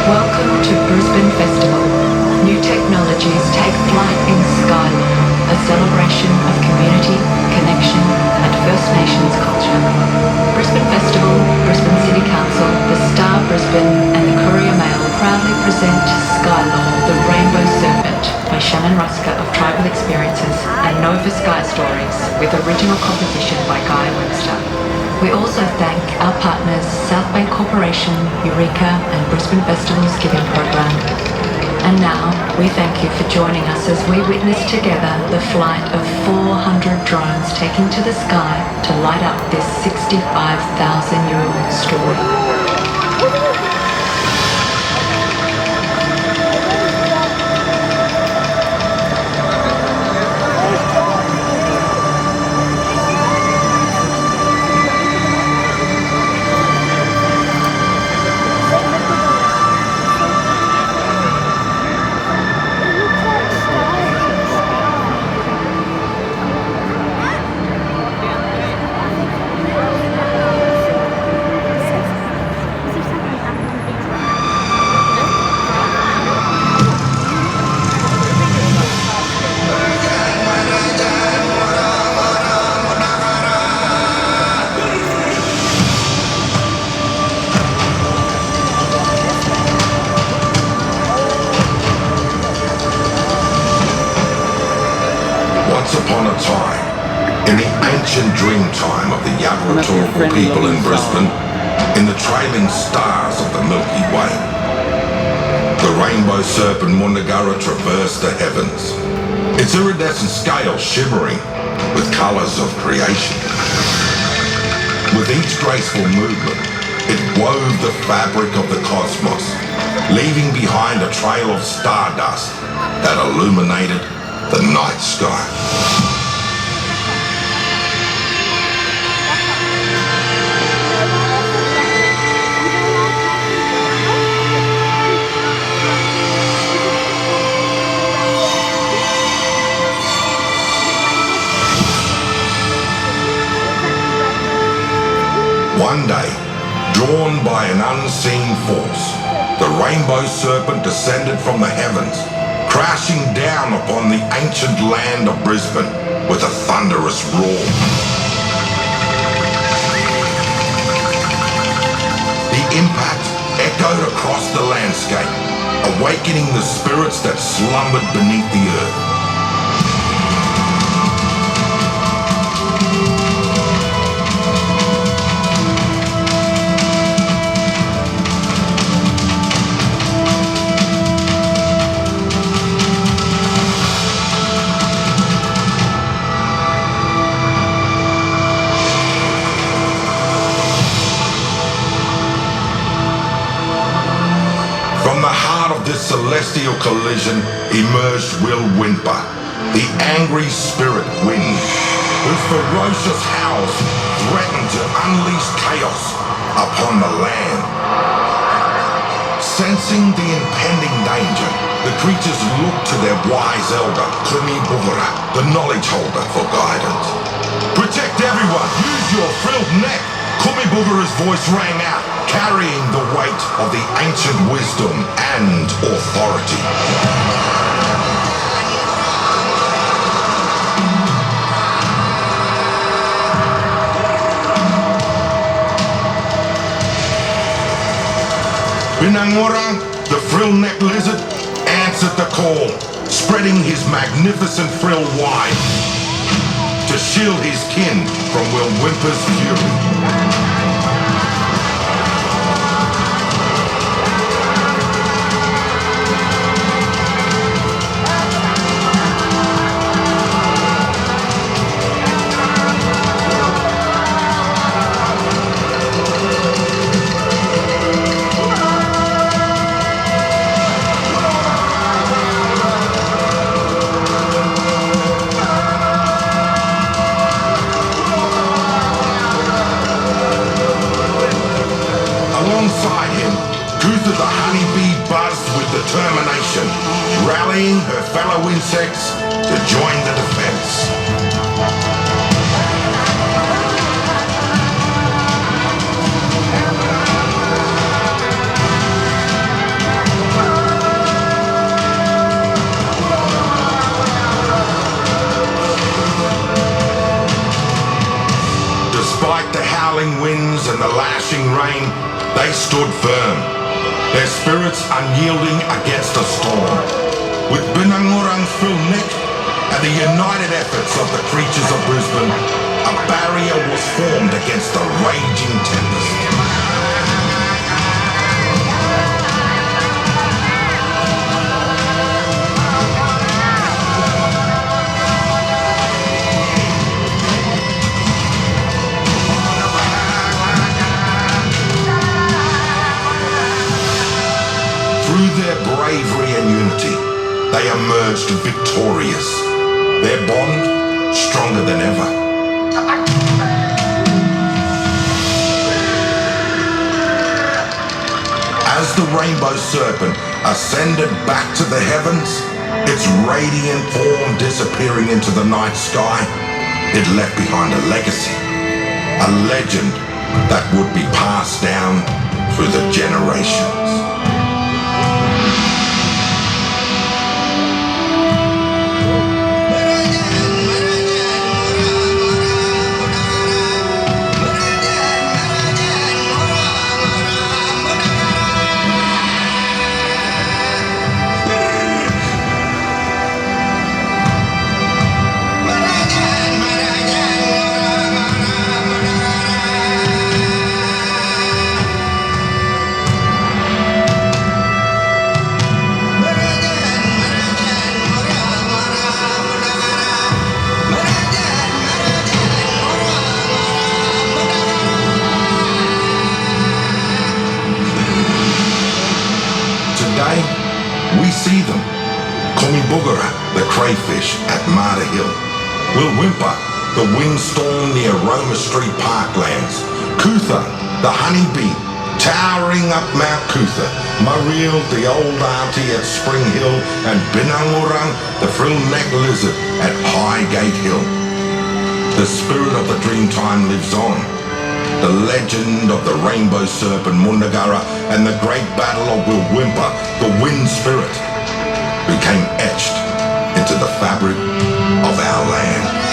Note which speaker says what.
Speaker 1: Welcome to Brisbane Festival. New technologies take flight in Skylore, a celebration of community, connection and First Nations culture. Brisbane Festival, Brisbane City Council, the Star Brisbane and the Courier Mail proudly present Skylore, the Rainbow Serpent by Shannon Ruska of Tribal Experiences and Nova Sky Stories with original composition by Guy Webster. We also thank our partners South Bank Corporation, Eureka and Brisbane Festival's Giving Program. And now, we thank you for joining us as we witness together the flight of 400 drones taking to the sky to light up this 65,000-year-old story.
Speaker 2: Once upon a time, in the ancient dreamtime of the Yagaratorful people in Brisbane, in the trailing stars of the Milky Way, the rainbow serpent Mundagara traversed the heavens, its iridescent scale shimmering with colours of creation. With each graceful movement, it wove the fabric of the cosmos, leaving behind a trail of stardust that illuminated the night sky. One day, drawn by an unseen force, the rainbow serpent descended from the heavens, crashing down upon the ancient land of Brisbane with a thunderous roar. The impact echoed across the landscape, awakening the spirits that slumbered beneath the earth. From the heart of this celestial collision emerged Will Wimper, the angry spirit wind, whose ferocious howls threatened to unleash chaos upon the land. Sensing the impending danger, the creatures looked to their wise elder, Kumi Bugura, the knowledge holder, for guidance. Protect everyone! Use your frilled neck! Kumi Bugura's voice rang out, carrying the weight of the ancient wisdom and authority. Binangora, the frill-necked lizard, answered the call, spreading his magnificent frill wide to shield his kin from Will Wimper's fury. Alongside him, Kutha the honeybee buzzed with determination, rallying her fellow insects to join the defense. rushing rain, they stood firm, their spirits unyielding against a storm. With Binangurang's full neck and the united efforts of the creatures of Brisbane, a barrier was formed against the raging tempest. Through their bravery and unity, they emerged victorious, their bond stronger than ever. As the rainbow serpent ascended back to the heavens, its radiant form disappearing into the night sky, it left behind a legacy, a legend that would be passed down through the generations. Today, we see them. Kumibugara, the crayfish at Marta Hill. Wilwimpa, the windstorm near Roma Street Parklands. Kutha, the honeybee, towering up Mount Kutha. Mariel, the old auntie at Spring Hill. And Binangurang, the frill-neck lizard at Highgate Hill. The spirit of the Dreamtime lives on. The legend of the rainbow serpent Mundagara and the great battle of Wilwimpa, the wind spirit, became etched into the fabric of our land.